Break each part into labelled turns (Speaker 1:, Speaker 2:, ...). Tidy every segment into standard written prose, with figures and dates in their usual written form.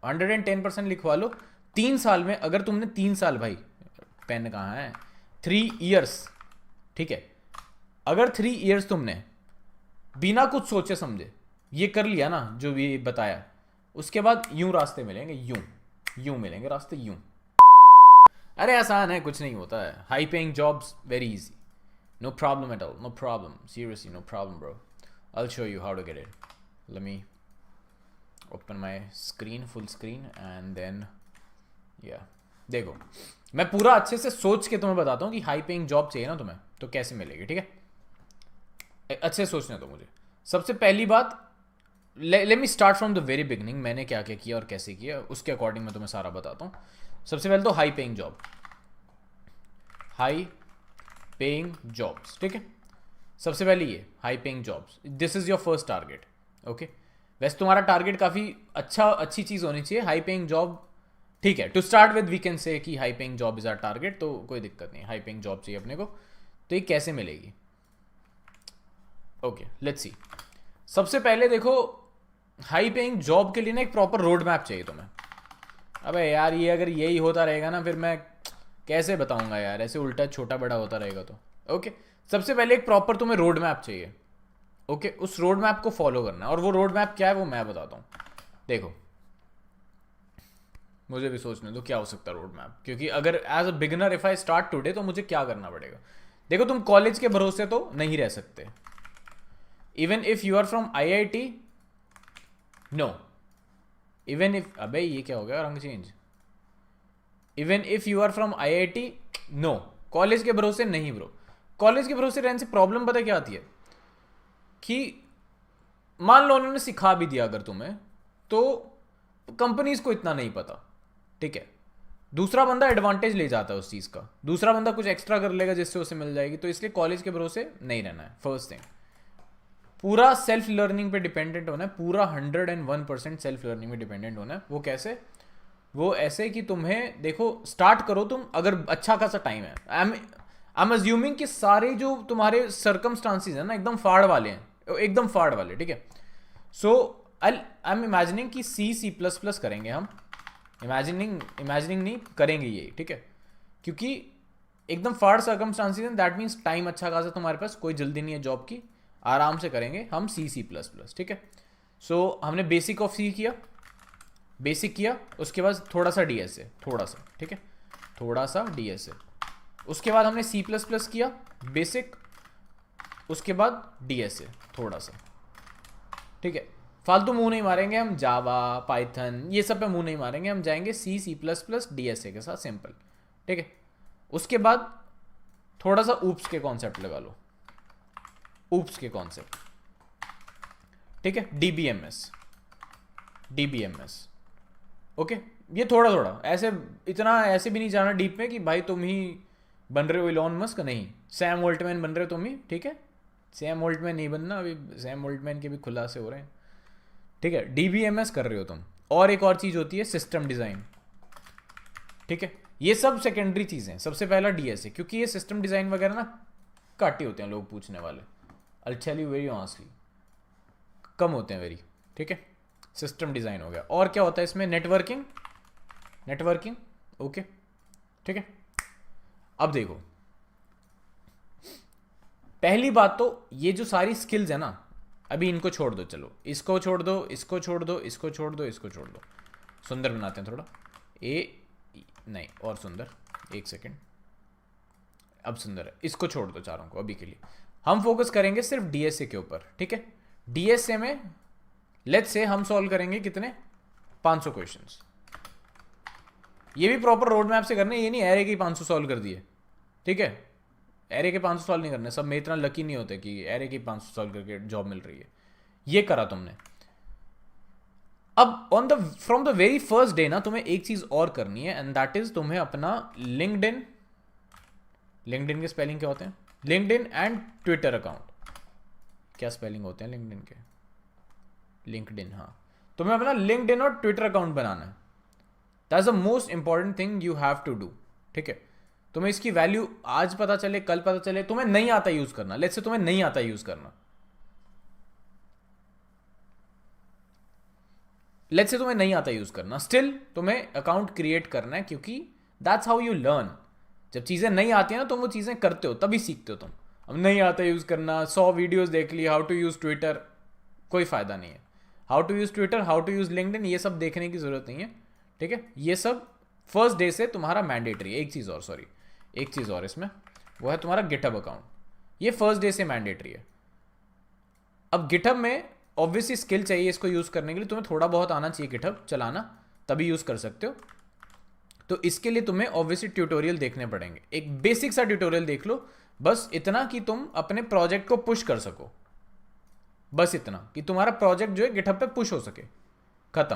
Speaker 1: 110% लिखवा लो। 3 साल में, अगर तुमने 3 साल, भाई पेन कहाँ है, 3 years, ठीक है, अगर 3 years तुमने बिना कुछ सोचे समझे ये कर लिया ना जो भी बताया, उसके बाद यूं रास्ते मिलेंगे, यूं यूं मिलेंगे रास्ते, यूं। अरे आसान है, कुछ नहीं होता है। High paying jobs very easy, no problem at all, no problem, seriously no problem bro. I'll show you how to get it. Let me open my screen, full screen, and then yeah, देखो मैं पूरा अच्छे से सोच के तुम्हें बताता हूँ कि हाई पेइंग जॉब चाहिए ना तुम्हें तो कैसे मिलेगी, ठीक है। अच्छे से सोचने दो मुझे। सबसे पहली बात, let me start from the very beginning, मैंने क्या क्या किया और कैसे किया, उसके अकॉर्डिंग मैं तुम्हें सारा बताता हूँ। सबसे पहले तो high paying job, high paying jobs, ठीक है। सबसे पहले ये high paying jobs, this is your first target, okay. वैसे तुम्हारा टारगेट काफ़ी अच्छी चीज़ होनी चाहिए, हाई पेइंग जॉब, ठीक है। To start with we can say कि high paying job is our target, तो कोई दिक्कत नहीं, हाई पेइंग जॉब चाहिए अपने को। तो ये कैसे मिलेगी, ओके लेट्स सी। सबसे पहले देखो, हाई पेइंग जॉब के लिए ना एक प्रॉपर रोड मैप चाहिए तुम्हें। अबे यार ये अगर यही होता रहेगा ना फिर मैं कैसे बताऊंगा यार, ऐसे उल्टा छोटा बड़ा होता रहेगा तो, ओके। सबसे पहले एक प्रॉपर तुम्हें रोड मैप चाहिए, ओके। उस रोड मैप को फॉलो करना है, और वो रोड मैप क्या है वो मैं बताता हूँ। देखो मुझे भी सोचने दो क्या हो सकता है रोड मैप, क्योंकि अगर as a beginner if I start today तो मुझे क्या करना पड़ेगा। देखो तुम कॉलेज के भरोसे तो नहीं रह सकते, even if you are from IIT, no, even if, अबे ये क्या हो गया रंग change, even if you are from IIT, no, college के भरोसे नहीं ब्रो। कॉलेज के भरोसे रहने से प्रॉब्लम पता क्या आती है कि मान लो उन्होंने सिखा भी दिया अगर तुम्हें, तो कंपनीज को इतना नहीं पता, ठीक है। दूसरा बंदा एडवांटेज ले जाता है उस चीज़ का, दूसरा बंदा कुछ एक्स्ट्रा कर लेगा जिससे उसे मिल जाएगी, तो इसलिए कॉलेज के भरोसे नहीं रहना है। फर्स्ट थिंग, पूरा सेल्फ लर्निंग पे डिपेंडेंट होना है, पूरा 101% सेल्फ लर्निंग पे डिपेंडेंट होना है। वो कैसे, वो ऐसे कि तुम्हें देखो स्टार्ट करो तुम, अगर अच्छा खासा टाइम है, आई एम अज्यूमिंग कि सारे जो तुम्हारे सर्कमस्टांसिस है ना एकदम फाड़ वाले हैं, एकदम फाड़ वाले, ठीक है। सो आई एम इमेजिनिंग कि C++ करेंगे हम, इमेजिनिंग नहीं करेंगे ये, ठीक है। क्योंकि एकदम फाड़ सर्कमस्टांसिस हैं, दैट मीन्स टाइम अच्छा खासा तुम्हारे पास, कोई जल्दी नहीं है जॉब की, आराम से करेंगे हम C++, ठीक है। सो हमने बेसिक ऑफ C किया, बेसिक किया, उसके बाद थोड़ा सा DSA, थोड़ा सा, ठीक है, थोड़ा सा DSA, उसके बाद हमने C++ किया बेसिक, उसके बाद DSA थोड़ा सा, ठीक है। फालतू मुंह नहीं मारेंगे हम, जावा पाइथन ये सब पे मुंह नहीं मारेंगे, हम जाएंगे C++ DSA के साथ सिंपल, ठीक है। उसके बाद थोड़ा सा ऊप्स के कॉन्सेप्ट लगा लो, ऊप्स के कॉन्सेप्ट, ठीक है। DBMS, okay. ये थोड़ा थोड़ा ऐसे, इतना ऐसे भी नहीं जाना डीप में कि भाई तुम ही बन रहे हो इलॉन मस्क, नहीं, सैम वोल्टमैन बन रहे हो तुम ही, ठीक है। सैम वोल्टमैन नहीं बनना, अभी सैम वोल्टमैन के भी खुलासे हो रहे हैं, ठीक है। DBMS कर रहे हो तुम, और एक और चीज़ होती है सिस्टम डिज़ाइन, ठीक है। ये सब सेकेंडरी चीज़ें, सबसे पहला DSA, क्योंकि ये सिस्टम डिज़ाइन वगैरह ना काटे होते हैं लोग पूछने वाले, I will tell you very honestly, कम होते हैं वेरी, ठीक है। सिस्टम डिज़ाइन हो गया, और क्या होता है इसमें, नेटवर्किंग, ओके, ठीक है। अब देखो पहली बात तो ये जो सारी स्किल्स है ना, अभी इनको छोड़ दो, चलो इसको छोड़ दो, इसको छोड़ दो, इसको छोड़ दो, इसको छोड़ दो, सुंदर बनाते हैं थोड़ा, नहीं और सुंदर, एक सेकेंड, अब सुंदर है, इसको छोड़ दो चारों को अभी के लिए, हम फोकस करेंगे सिर्फ DSA के ऊपर, ठीक है। DSA में लेट्स से हम सॉल्व करेंगे कितने, 500 क्वेश्चंस। ये भी प्रॉपर रोड मैप से करने, ये नहीं एरे के 500 सॉल्व कर दिए, ठीक है। एरे के 500 सॉल्व नहीं करने, सब में इतना लकी नहीं होते कि एरे के 500 सॉल्व करके जॉब मिल रही है, ये करा तुमने। अब from the very first day ना तुम्हें एक चीज और करनी है, एंड दैट इज तुम्हें अपना लिंक्डइन के स्पेलिंग क्या होते हैं, लिंक्डइन एंड ट्विटर अकाउंट, क्या स्पेलिंग होते हैं लिंक्डइन के, लिंक्डइन, हाँ, तुम्हें अपना लिंक्डइन और ट्विटर अकाउंट बनाना है, that's the most important thing you have to do, ठीक है। तुम्हें इसकी वैल्यू आज पता चले, कल पता चले, तुम्हें नहीं आता यूज करना, लेट्स से तुम्हें नहीं आता यूज करना, लेट्स से तुम्हें नहीं आता यूज़ करना, स्टिल तुम्हें अकाउंट क्रिएट करना है, क्योंकि दैट्स हाउ यू लर्न। जब चीज़ें नहीं आती हैं ना, तुम वो चीज़ें करते हो तभी सीखते हो तुम। अब नहीं आता यूज़ करना, 100 वीडियोज़ देख ली हाउ टू यूज़ ट्विटर, कोई फ़ायदा नहीं है। How to use Twitter, how to use LinkedIn, ये सब देखने की ज़रूरत नहीं है, ठीक है। ये सब फर्स्ट डे से तुम्हारा मैंडेटरी है। एक चीज़ और इसमें, वो है तुम्हारा गिटहब अकाउंट। ये फर्स्ट डे से मैंडेटरी है। अब गिटहब में ऑब्वियसली स्किल चाहिए इसको यूज़ करने के लिए, तुम्हें थोड़ा बहुत आना चाहिए गिटहब चलाना, तभी यूज़ कर सकते हो। तो इसके लिए तुम्हें ऑब्वियसली ट्यूटोरियल देखने पड़ेंगे। एक बेसिक सा ट्यूटोरियल देख लो, बस इतना कि तुम अपने प्रोजेक्ट को पुश कर सको, बस इतना कि तुम्हारा प्रोजेक्ट जो है गिटहब पे पुश हो सके, खत्म।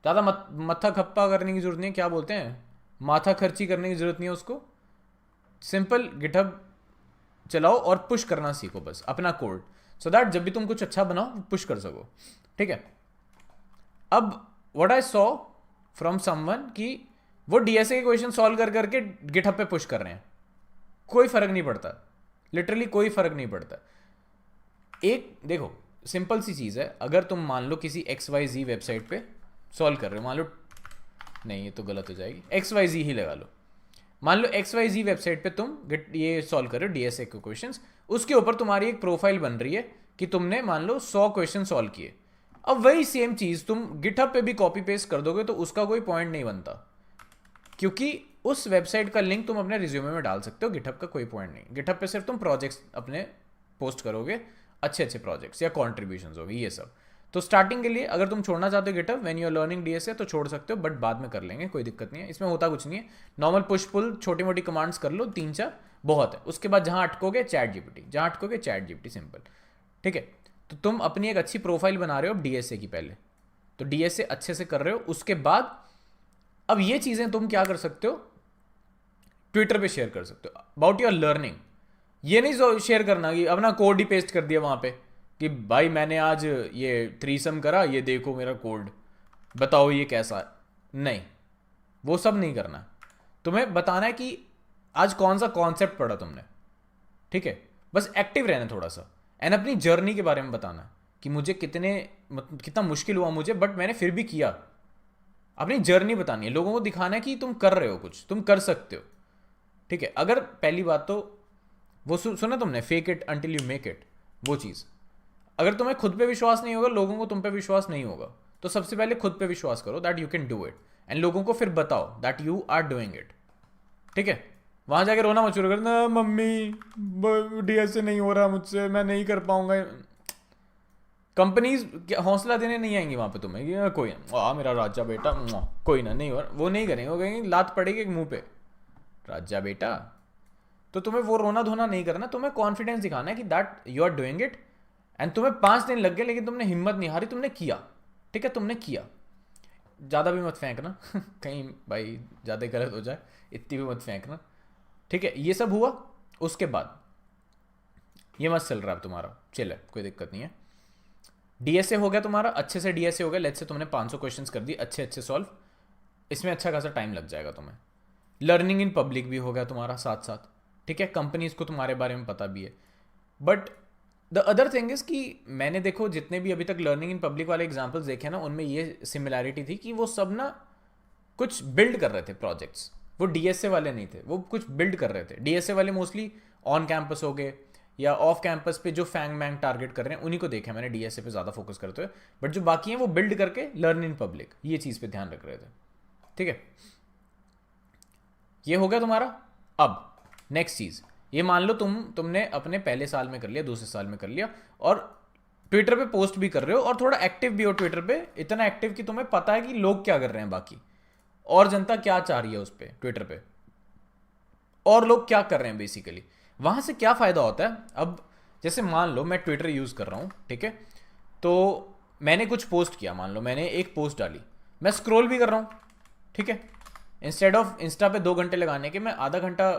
Speaker 1: ज़्यादा मत्था खप्पा करने की जरूरत नहीं है, क्या बोलते हैं, माथा खर्ची करने की जरूरत नहीं है उसको। सिंपल गिटहब चलाओ और पुश करना सीखो बस अपना कोड, सो दैट जब भी तुम कुछ अच्छा बनाओ पुश कर सको, ठीक है। अब what I saw from someone कि वो डीएसए के क्वेश्चन सॉल्व कर करके गिटहब पे पुश कर रहे हैं, कोई फर्क नहीं पड़ता, लिटरली कोई फर्क नहीं पड़ता। एक देखो सिंपल सी चीज़ है, अगर तुम मान लो किसी XYZ वेबसाइट पे सॉल्व कर रहे हो, मान लो, नहीं ये तो गलत हो जाएगी, XYZ ही लगा लो, मान लो XYZ वेबसाइट पे तुम ये सॉल्व कर रहे हो डीएसए के क्वेश्चंस, उसके ऊपर तुम्हारी एक प्रोफाइल बन रही है कि तुमने मान लो 100 क्वेश्चन सॉल्व किए। अब वही सेम चीज़ तुम गिटहब पे भी कॉपी पेस्ट कर दोगे तो उसका कोई पॉइंट नहीं बनता, क्योंकि उस वेबसाइट का लिंक तुम अपने रिज्यूमे में डाल सकते हो, गिटहब का कोई पॉइंट नहीं। गिटहब पे सिर्फ तुम प्रोजेक्ट्स अपने पोस्ट करोगे, अच्छे अच्छे प्रोजेक्ट्स या कॉन्ट्रीब्यूशंस होगी ये सब। तो स्टार्टिंग के लिए अगर तुम छोड़ना चाहते हो GitHub when you are learning DSA तो छोड़ सकते हो, बट बाद में कर लेंगे, कोई दिक्कत नहीं है, इसमें होता कुछ नहीं है। नॉर्मल पुश पुल छोटी मोटी कमांड्स कर लो, 3-4 बहुत है। उसके बाद जहाँ अटकोगे चैट जीपीटी, सिंपल, ठीक है। तो तुम अपनी एक अच्छी प्रोफाइल बना रहे हो अब डीएसए की, पहले तो डीएसए अच्छे से कर रहे हो, उसके बाद अब ये चीज़ें तुम क्या कर सकते हो, ट्विटर पे शेयर कर सकते हो अबाउट योर लर्निंग। ये नहीं शेयर करना कि अपना कोड ही पेस्ट कर दिया वहाँ पे कि भाई मैंने आज ये थ्रीसम करा, ये देखो मेरा कोड, बताओ ये कैसा है, नहीं, वो सब नहीं करना। तुम्हें बताना है कि आज कौन सा कॉन्सेप्ट पढ़ा तुमने, ठीक है, बस एक्टिव रहना थोड़ा सा, एंड अपनी जर्नी के बारे में बताना कि मुझे कितना मुश्किल हुआ मुझे, बट मैंने फिर भी किया। अपनी जर्नी बतानी है, लोगों को दिखाना है कि तुम कर रहे हो कुछ, तुम कर सकते हो, ठीक है। अगर पहली बात तो वो सुना तुमने, fake it until you make it, वो चीज़। अगर तुम्हें खुद पे विश्वास नहीं होगा, लोगों को तुम पे विश्वास नहीं होगा, तो सबसे पहले खुद पे विश्वास करो that you can do it, and लोगों को फिर बताओ that you are doing it, ठीक है। वहां जाके रोना मत शुरू करना, मम्मी डीएसए नहीं हो रहा मुझसे, मैं नहीं कर पाऊंगा। कंपनीज हौसला देने नहीं आएंगी वहां पे तुम्हें कि कोई मेरा राजा बेटा, कोई ना, नहीं हो रहा, वो नहीं करेंगे, वो कहेंगे लात पड़ेगी मुंह पे, राजा बेटा। तो तुम्हें वो रोना धोना नहीं करना, तुम्हें कॉन्फिडेंस दिखाना है कि that you are doing it, and तुम्हें 5 दिन लग गए लेकिन तुमने हिम्मत नहीं हारी, तुमने किया, ठीक है, तुमने किया। ज़्यादा भी मत फेंकना कहीं भाई ज़्यादा गलत हो जाए, इतनी भी मत फेंकना, ठीक है। ये सब हुआ, उसके बाद ये मत चल रहा अब तुम्हारा, चिल है, कोई दिक्कत नहीं है। डीएसए हो गया तुम्हारा, अच्छे से डीएसए हो गया, लेट्स से तुमने 500 क्वेश्चंस कर दिए अच्छे अच्छे सॉल्व, इसमें अच्छा खासा टाइम लग जाएगा तुम्हें। लर्निंग इन पब्लिक भी हो गया तुम्हारा साथ साथ, ठीक है, कंपनीज को तुम्हारे बारे में पता भी है। But the other thing is कि मैंने देखो जितने भी अभी तक लर्निंग इन पब्लिक वाले एग्जाम्पल्स देखे ना, उनमें ये सिमिलैरिटी थी कि वो सब ना कुछ बिल्ड कर रहे थे प्रोजेक्ट्स, वो डीएसए वाले नहीं थे, वो कुछ बिल्ड कर रहे थे। डीएसए वाले मोस्टली ऑन कैंपस हो गए या ऑफ कैंपस पे जो फैंग मैंग टारगेट कर रहे हैं उन्हीं को देखा मैंने डीएसए पे ज़्यादा फोकस करते हुए, बट जो बाकी हैं वो बिल्ड करके लर्न इन पब्लिक ये चीज़ पे ध्यान रख रहे थे, ठीक है। ये हो गया तुम्हारा। अब नेक्स्ट चीज़, ये मान लो तुमने अपने पहले साल में कर लिया, दूसरे साल में कर लिया, और ट्विटर पे पोस्ट भी कर रहे हो और थोड़ा एक्टिव भी हो ट्विटर पे, इतना एक्टिव कि तुम्हें पता है कि लोग क्या कर रहे हैं बाकी, और जनता क्या चाह रही है उस पर ट्विटर पे, और लोग क्या कर रहे हैं बेसिकली। वहां से क्या फ़ायदा होता है, अब जैसे मान लो मैं ट्विटर यूज़ कर रहा हूँ, ठीक है, तो मैंने कुछ पोस्ट किया, मान लो मैंने एक पोस्ट डाली, मैं स्क्रॉल भी कर रहा हूँ, ठीक है, इंस्टेड ऑफ इंस्टा पे 2 घंटे लगाने के मैं आधा घंटा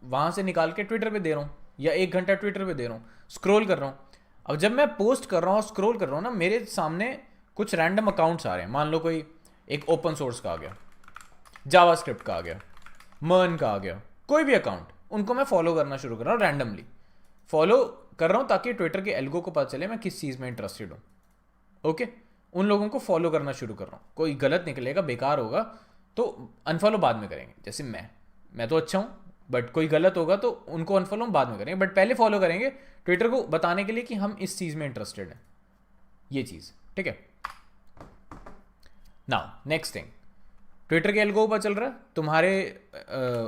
Speaker 1: वहाँ से निकाल के ट्विटर पे दे रहा हूँ, या 1 घंटा ट्विटर पे दे रहा हूँ, स्क्रॉल कर रहा हूँ। अब जब मैं पोस्ट कर रहा हूँ, स्क्रॉल कर रहा हूँ ना, मेरे सामने कुछ रैंडम अकाउंट्स आ रहे हैं, मान लो कोई एक ओपन सोर्स का आ गया, जावास्क्रिप्ट का आ गया, मर्न का आ गया, कोई भी अकाउंट, उनको मैं फॉलो करना शुरू कर रहा हूँ, रैंडमली फॉलो कर रहा हूँ ताकि ट्विटर के एल्गो को पता चले मैं किस चीज़ में इंटरेस्टेड हूँ, ओके। उन लोगों को फॉलो करना शुरू कर रहा हूँ। कोई गलत निकलेगा, बेकार होगा तो अनफॉलो बाद में करेंगे। जैसे मैं तो अच्छा हूँ, बट कोई गलत होगा तो उनको अनफॉलो हम बाद में करेंगे, बट पहले फॉलो करेंगे ट्विटर को बताने के लिए कि हम इस चीज़ में इंटरेस्टेड हैं, ये चीज़। ठीक है, नाउ नेक्स्ट थिंग, ट्विटर के एल्गो ऊपर चल रहा है तुम्हारे,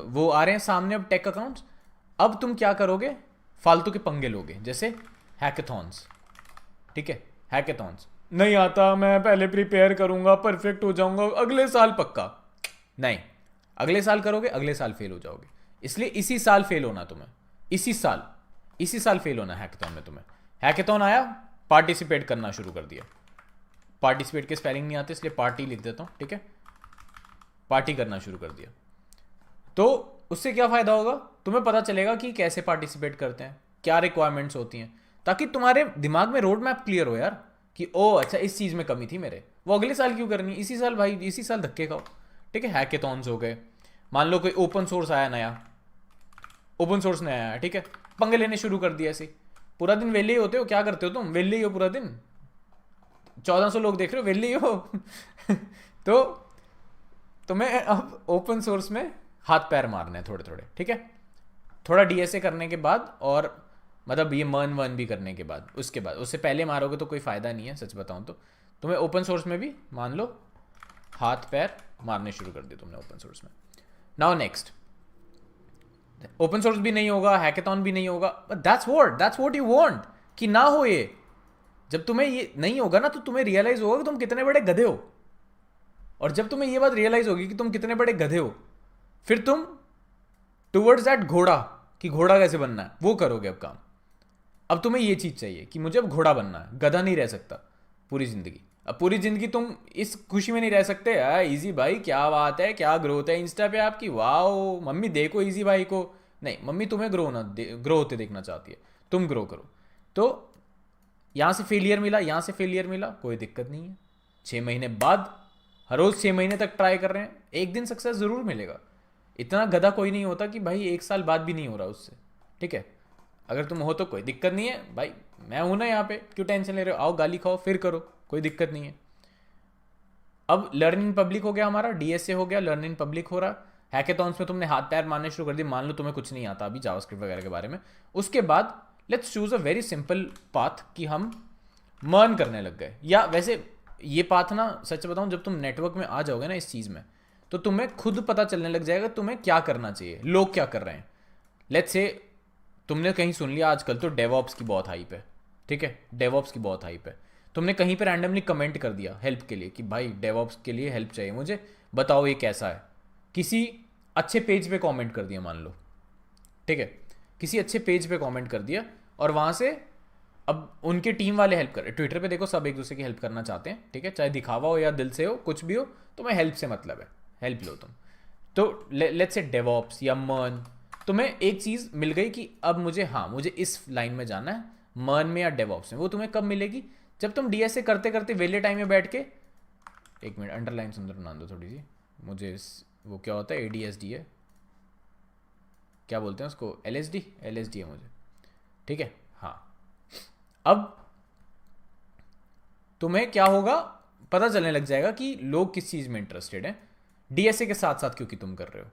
Speaker 1: वो आ रहे हैं सामने अब टेक अकाउंट्स। अब तुम क्या करोगे, फालतू के पंगे लोगे, जैसे हैकेथॉन्स। ठीक है, हैकेथॉन्स नहीं आता, मैं पहले प्रिपेयर करूंगा, परफेक्ट हो जाऊंगा अगले साल पक्का। नहीं, अगले साल करोगे, अगले साल फेल हो जाओगे। इसलिए इसी साल फेल होना तुम्हें, इसी साल फेल होना हैकेथॉन में तुम्हें। हैकेथॉन आया, पार्टिसिपेट करना शुरू कर दिया। पार्टिसिपेट के स्पेलिंग नहीं आते इसलिए पार्टी लिख देता हूं। ठीक है, पार्टी करना शुरू कर दिया तो उससे क्या फायदा होगा, तुम्हें पता चलेगा कि कैसे पार्टिसिपेट करते हैं, क्या रिक्वायरमेंट्स होती हैं, ताकि तुम्हारे दिमाग में रोड मैप क्लियर हो यार कि ओ अच्छा इस चीज़ में कमी थी मेरे, वो अगले साल क्यों करनी, इसी साल भाई, इसी साल धक्के खाओ। ठीक है, हैकेथॉन्स हो गए। मान लो कोई ओपन सोर्स आया नया, ओपन सोर्स नया आया, ठीक है, पंगे लेने शुरू कर दिया ऐसे। पूरा दिन वेले ही होते हो, क्या करते हो तुम, वेले ही हो पूरा दिन, 1400 लोग देख रहे हो, वेले ही हो तो तुम्हें अब ओपन सोर्स में हाथ पैर मारने हैं थोड़े थोड़े। ठीक है, थोड़ा डीएसए करने के बाद, और मतलब ये मर्न वन भी करने के बाद, उसके बाद, उससे पहले मारोगे तो कोई फ़ायदा नहीं है सच बताऊं तो। तुम्हें ओपन सोर्स में भी मान लो हाथ पैर मारने शुरू कर दिए तुमने ओपन सोर्स में। नाउ नेक्स्ट, ओपन सोर्स भी नहीं होगा, हैकेथॉन भी नहीं होगा, दैट्स व्हाट यू वांट कि ना हो ये। जब तुम्हें ये नहीं होगा ना तो तुम्हें रियलाइज होगा कि तुम कितने बड़े गधे हो, और जब तुम्हें ये बात रियलाइज होगी कि तुम कितने बड़े गधे हो, फिर तुम टुवर्ड्स दैट घोड़ा, कि घोड़ा कैसे बनना है वो करोगे अब काम। अब तुम्हें ये चीज चाहिए कि मुझे अब घोड़ा बनना है, गधा नहीं रह सकता पूरी जिंदगी। अब पूरी जिंदगी तुम इस खुशी में नहीं रह सकते, इजी भाई क्या बात है, क्या ग्रोथ है इंस्टा पे आपकी, वाओ मम्मी देखो इजी भाई को। नहीं, मम्मी तुम्हें ग्रो होते देखना चाहती है, तुम ग्रो करो। तो यहां से फेलियर मिला, यहां से फेलियर मिला, कोई दिक्कत नहीं है। 6 महीने बाद, हर रोज 6 महीने तक ट्राई कर रहे हैं, एक दिन सक्सेस जरूर मिलेगा। इतना गधा कोई नहीं होता कि भाई 1 साल बाद भी नहीं हो रहा उससे। ठीक है, अगर तुम हो तो कोई दिक्कत नहीं है भाई, मैं हूं ना यहाँ पे, क्यों टेंशन ले रहे हो, आओ गाली खाओ फिर करो, कोई दिक्कत नहीं है। अब लर्न इन पब्लिक हो गया हमारा, डीएसए हो गया, लर्न इन पब्लिक हो रहा। हैकेथॉन्स में तुमने हाथ पैर मारने शुरू कर दिए, मान लो तुम्हें कुछ नहीं आता अभी जावास्क्रिप्ट वगैरह के बारे में। उसके बाद let's choose a very simple path कि हम मर्न करने लग गए। या वैसे ये पाथ ना सच बताऊं, जब तुम नेटवर्क में आ जाओगे ना इस चीज़ में, तो तुम्हें खुद पता चलने लग जाएगा तुम्हें क्या करना चाहिए, लोग क्या कर रहे हैं। लेट्स से तुमने कहीं सुन लिया आजकल तो डेवऑप्स की बहुत हाइप है। ठीक है, डेवऑप्स की बहुत हाइप है। तुमने कहीं पे रैंडमली कमेंट कर दिया हेल्प के लिए कि भाई डेवऑप्स के लिए हेल्प चाहिए मुझे, बताओ ये कैसा है। किसी अच्छे पेज पे कमेंट कर दिया मान लो, ठीक है, किसी अच्छे पेज पे कमेंट कर दिया, और वहाँ से अब उनके टीम वाले हेल्प कर रहे। ट्विटर पे देखो सब एक दूसरे की हेल्प करना चाहते हैं, ठीक है, चाहे दिखावा हो या दिल से हो, कुछ भी हो, तुम्हें हेल्प से मतलब है, हेल्प लो तुम। तो लेट्स से डेवऑप्स या मर्न, तुम्हें एक चीज़ मिल गई कि अब मुझे, हाँ मुझे इस लाइन में जाना है, मर्न में या डेवऑप्स में। वो तुम्हें कब मिलेगी, जब तुम डीएसए करते करते वेले टाइम में बैठ के, एक मिनट अंडरलाइन सुंदर बना दो थोड़ी सी मुझे, वो क्या होता है, एडीएसडी है, क्या बोलते हैं उसको, एलएसडी है मुझे, ठीक है। हाँ, अब तुम्हें क्या होगा, पता चलने लग जाएगा कि लोग किस चीज़ में इंटरेस्टेड हैं डीएसए के साथ साथ, क्योंकि तुम कर रहे हो।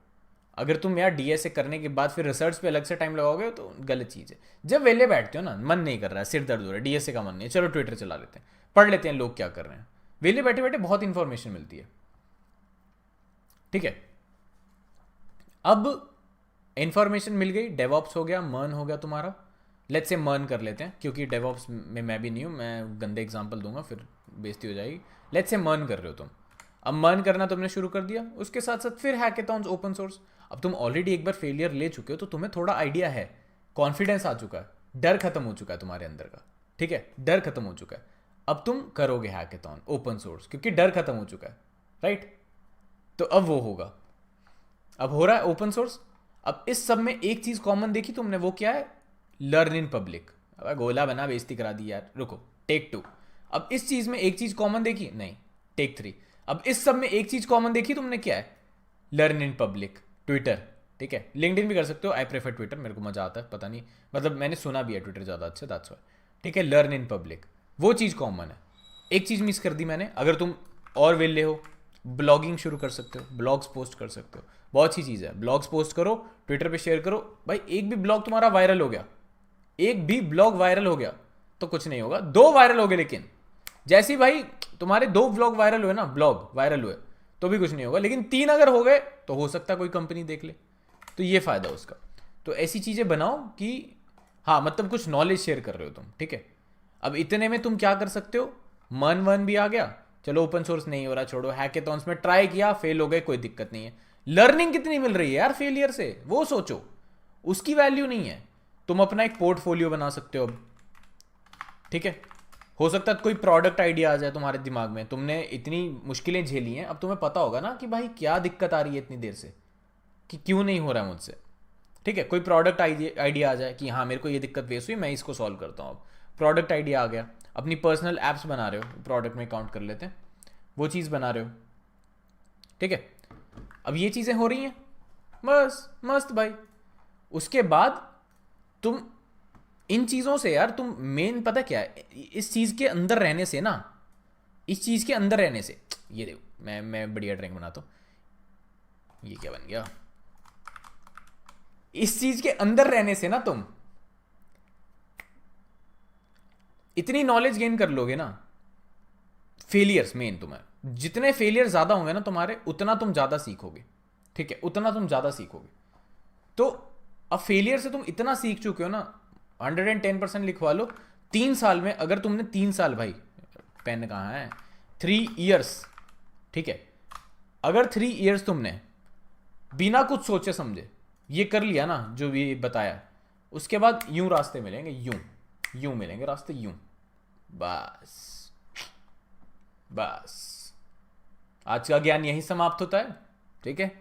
Speaker 1: अगर तुम यार डीएसए करने के बाद फिर रिसर्च पे अलग से टाइम लगाओगे तो गलत चीज़ है। जब वेले बैठते हो ना, मन नहीं कर रहा है, सिर दर्द हो रहा है, डीएसए का मन नहीं है, चलो ट्विटर चला लेते हैं, पढ़ लेते हैं लोग क्या कर रहे हैं। वेले बैठे बैठे बहुत इंफॉर्मेशन मिलती है। ठीक है, अब इंफॉर्मेशन मिल गई, डेवऑप्स हो गया, मर्न हो गया तुम्हारा। लेट्स से मर्न कर लेते हैं, क्योंकि डेवऑप्स में मैं भी नहीं हूँ, मैं गंदे एग्जांपल दूंगा फिर बेइज्जती हो जाएगी। लेट्स से मर्न कर रहे हो तुम, अब मर्न करना तुमने शुरू कर दिया, उसके साथ साथ फिर हैकेथॉन्स, ओपन सोर्स। अब तुम ऑलरेडी एक बार फेलियर ले चुके हो तो तुम्हें थोड़ा आइडिया है, कॉन्फिडेंस आ चुका है, डर खत्म हो चुका है तुम्हारे अंदर का। ठीक है, डर खत्म हो चुका है, अब तुम करोगे हैकेथॉन ओपन सोर्स, क्योंकि डर खत्म हो चुका है, राइट। तो अब वो होगा, अब हो रहा है ओपन सोर्स। अब इस सब में एक चीज कॉमन देखी तुमने, वो क्या है, लर्न इन पब्लिक। अब गोला बना, बेइज्जती करा दी यार, रुको, टेक 2। अब इस चीज में एक चीज कॉमन देखी, नहीं, टेक 3। अब इस सब में एक चीज कॉमन देखी तुमने, क्या है, लर्न इन पब्लिक, ट्विटर। ठीक है, लिंक्डइन भी कर सकते हो, आई प्रेफर ट्विटर, मेरे को मजा आता है, पता नहीं मतलब मैंने सुना भी है ट्विटर ज़्यादा अच्छा, दैट्स व्हाई। ठीक है, लर्न इन पब्लिक, वो चीज़ कॉमन है। एक चीज़ मिस कर दी मैंने, अगर तुम और वेले हो, ब्लॉगिंग शुरू कर सकते हो, ब्लॉग्स पोस्ट कर सकते हो, बहुत सी चीज़ है। ब्लॉग्स पोस्ट करो, ट्विटर पे शेयर करो। भाई एक भी ब्लॉग तुम्हारा वायरल हो गया, एक भी ब्लॉग वायरल हो गया तो कुछ नहीं होगा। 2 वायरल हो गए, लेकिन जैसे ही भाई तुम्हारे 2 ब्लॉग वायरल हुए ना, ब्लॉग वायरल हुए तो भी कुछ नहीं होगा, लेकिन 3 अगर हो गए तो हो सकता है कोई कंपनी देख ले, तो ये फायदा उसका। तो ऐसी चीज़ें बनाओ कि हाँ मतलब कुछ नॉलेज शेयर कर रहे हो तुम, ठीक है। अब इतने में तुम क्या कर सकते हो, मन वन भी आ गया, चलो ओपन सोर्स नहीं हो रहा छोड़ो, हैकेथॉन्स में ट्राई किया, फेल हो गए, कोई दिक्कत नहीं है। लर्निंग कितनी मिल रही है यार फेलियर से, वो सोचो, उसकी वैल्यू नहीं है। तुम अपना एक पोर्टफोलियो बना सकते हो अब, ठीक है। हो सकता है कोई प्रोडक्ट आइडिया आ जाए तुम्हारे दिमाग में, तुमने इतनी मुश्किलें झेली हैं, अब तुम्हें पता होगा ना कि भाई क्या दिक्कत आ रही है इतनी देर से, कि क्यों नहीं हो रहा है मुझसे, ठीक है। कोई प्रोडक्ट आइडिया आ जाए कि हाँ मेरे को ये दिक्कत फेस हुई, मैं इसको सॉल्व करता हूँ। अब प्रोडक्ट आइडिया आ गया, अपनी पर्सनल एप्स बना रहे हो, प्रोडक्ट में काउंट कर लेते हैं, वो चीज़ बना रहे हो, ठीक है। अब ये चीज़ें हो रही हैं, बस मस्त भाई। उसके बाद तुम इन चीज़ों से यार, तुम मेन पता क्या है, इस चीज़ के अंदर रहने से ना, इस चीज़ के अंदर रहने से, ये देखो मैं बढ़िया ड्रिंक बनाता हूँ, ये क्या बन गया, इस चीज़ के अंदर रहने से ना तुम इतनी नॉलेज गेन कर लोगे ना। फेलियर्स मेन, तुम्हारे जितने फेलियर ज़्यादा होंगे ना तुम्हारे, उतना तुम ज़्यादा सीखोगे, ठीक है, उतना तुम ज़्यादा सीखोगे। तो अब फेलियर से तुम इतना सीख चुके हो ना, 110% लिखवा लो। 3 साल में अगर तुमने 3 साल, भाई पेन कहाँ है, 3 ईयर्स, ठीक है, अगर 3 ईयर्स तुमने बिना कुछ सोचे समझे ये कर लिया ना जो भी बताया, उसके बाद यूं रास्ते मिलेंगे, यूं यूं मिलेंगे रास्ते, यूं। बस बस आज का ज्ञान यहीं समाप्त होता है, ठीक है।